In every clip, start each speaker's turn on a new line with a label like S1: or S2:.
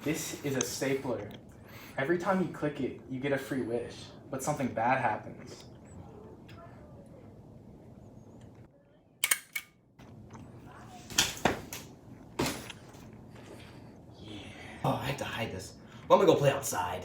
S1: This is a stapler. Every time you click it, you get a free wish, but something bad happens.
S2: Yeah. Oh, I have to hide this. Well, I'm gonna go play outside.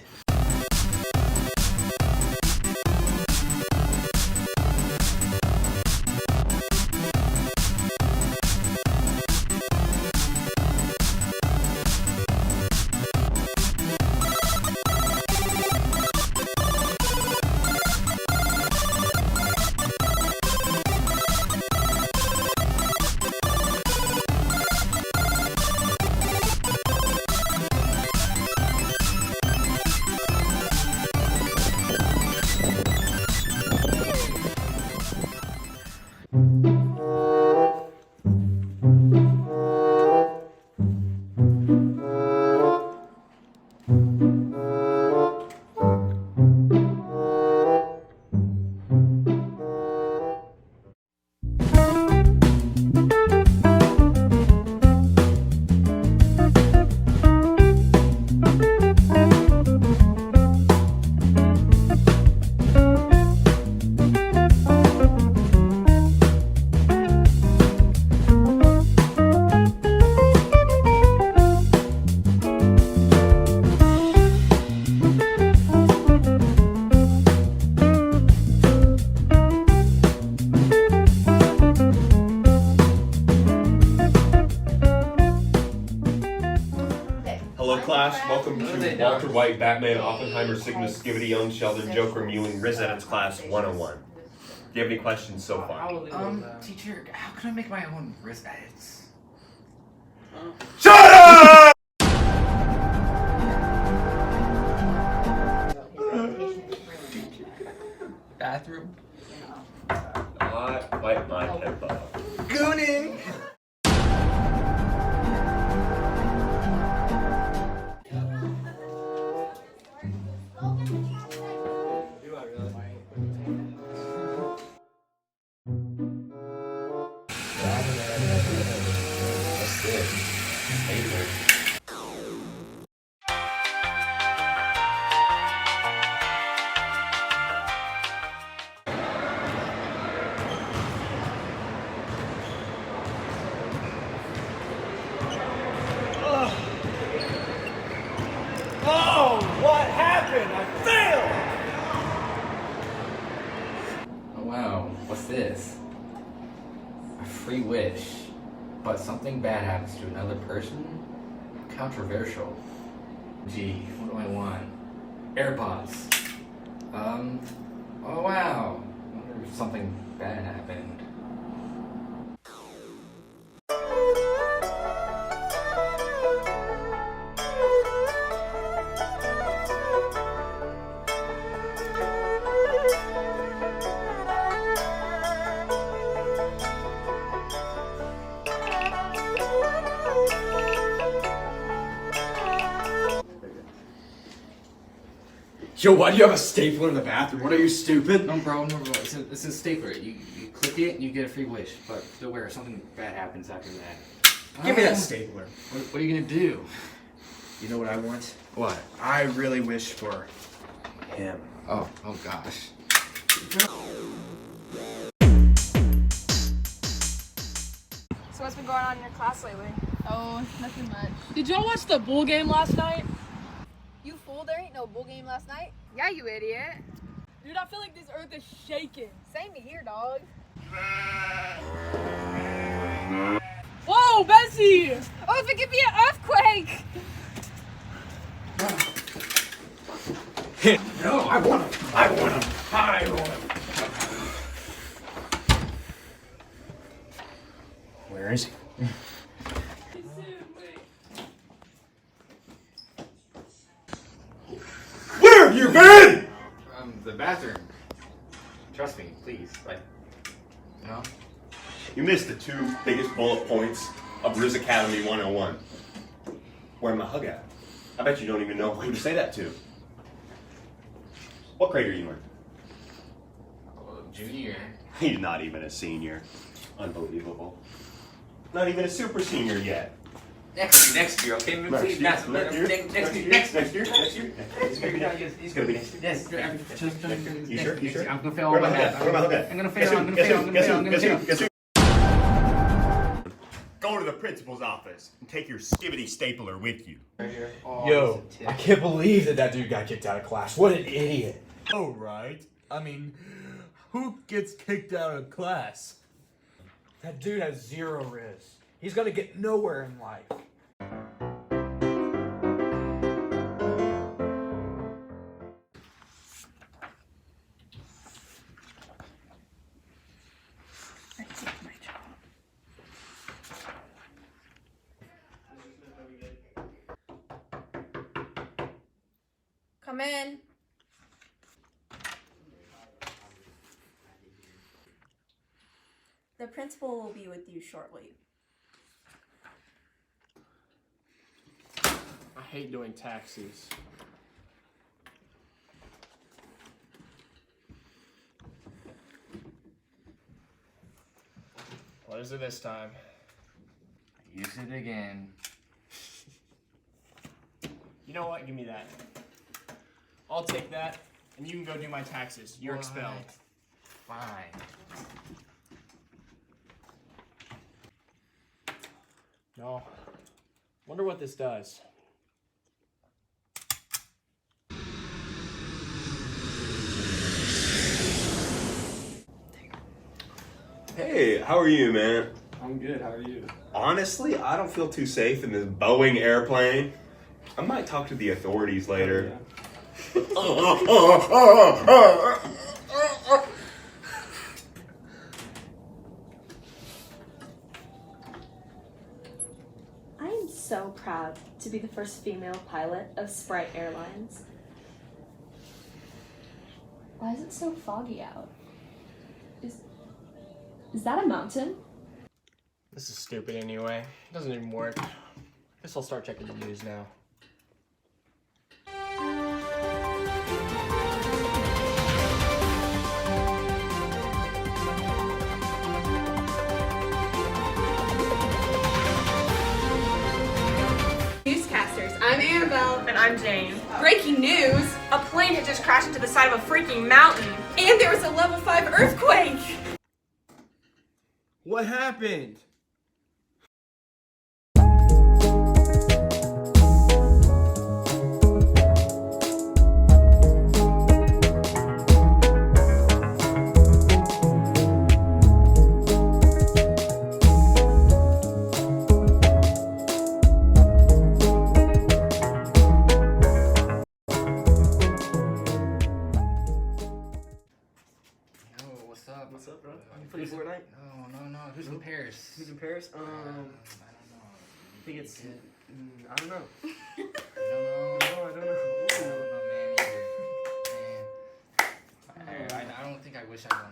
S3: Hello class, welcome to Walter White, Batman, Oppenheimer, Sigma, Skibidi, Young, Sheldon, Joker, Mewing, Rizz Academy class 101. Do you have any questions so far?
S2: Teacher, how can I make my own Rizz edits?
S3: Shut up!
S2: Bathroom?
S3: I wipe my tempo.
S2: Gooning! What's this? Paper.
S4: Oh, what happened? I failed!
S2: Oh wow, what's this? A free wish, but something bad happens to another person? Controversial. Gee, what do I want? AirPods. Oh wow. I wonder if something bad happened.
S4: Yo, why do you have a stapler in the bathroom? What are you, stupid?
S2: No bro, it's a stapler. You click it, you get a free wish, but beware, something bad happens after that.
S4: Give me that stapler.
S2: What are you gonna do?
S4: You know what I want?
S2: What?
S4: I really wish for him.
S2: Oh gosh.
S5: So what's been going on in your class lately?
S6: Oh, nothing much. Did y'all watch the Bull game last night?
S5: You fool, there ain't no bull game last night. Yeah, you idiot.
S6: Dude, I feel like this earth is shaking.
S5: Same here, dog.
S6: Whoa, Bessie!
S5: Oh, if it could be an earthquake!
S4: No, I want him. I want him. I want him. Where is he? Where have you been?
S2: The bathroom. Trust me, please. You know?
S3: You missed the two biggest bullet points of Rizz Academy 101. Where am I hug at? I bet you don't even know who to say that to. What grade are you in?
S2: Junior.
S3: He's not even a senior. Unbelievable. Not even a super senior yet.
S2: Next year, okay? Please, next year.
S3: It's gonna be next year.
S2: Yes.
S3: You sure? You sure?
S2: I'm gonna fail.
S3: Where am I at?
S2: I'm gonna fail.
S3: Go to the principal's office and take your skibbity stapler with you.
S4: Yo, I can't believe that dude got kicked out of class. What an idiot.
S7: Oh, right. I mean, who gets kicked out of class?
S4: That dude has 0 Rizz. He's gonna get nowhere in life.
S5: Come in.
S8: The principal will be with you shortly.
S9: I hate doing taxis. What is it this time?
S2: Use it again.
S9: You know what? Give me that. I'll take that, and you can go do my taxes. You're expelled.
S2: Fine.
S9: No. Wonder what this does.
S3: Hey, how are you, man?
S1: I'm good. How are you?
S3: Honestly, I don't feel too safe in this Boeing airplane. I might talk to the authorities later.
S8: I am so proud to be the first female pilot of Sprite Airlines. Why is it so foggy out? Is that a mountain?
S9: This is stupid anyway. It doesn't even work. Guess I'll start checking the news now.
S10: Newscasters, I'm Annabelle. And I'm Jane. Breaking news! A plane had just crashed into the side of a freaking mountain. And there was a level 5 earthquake!
S7: What happened?
S2: What's up?
S4: What's up, bro? You playing Fortnite?
S2: No. Who's in Paris?
S4: Who's in Paris?
S2: I don't know.
S4: I think it's. I don't know.
S2: I don't know, man. I don't think I wish I won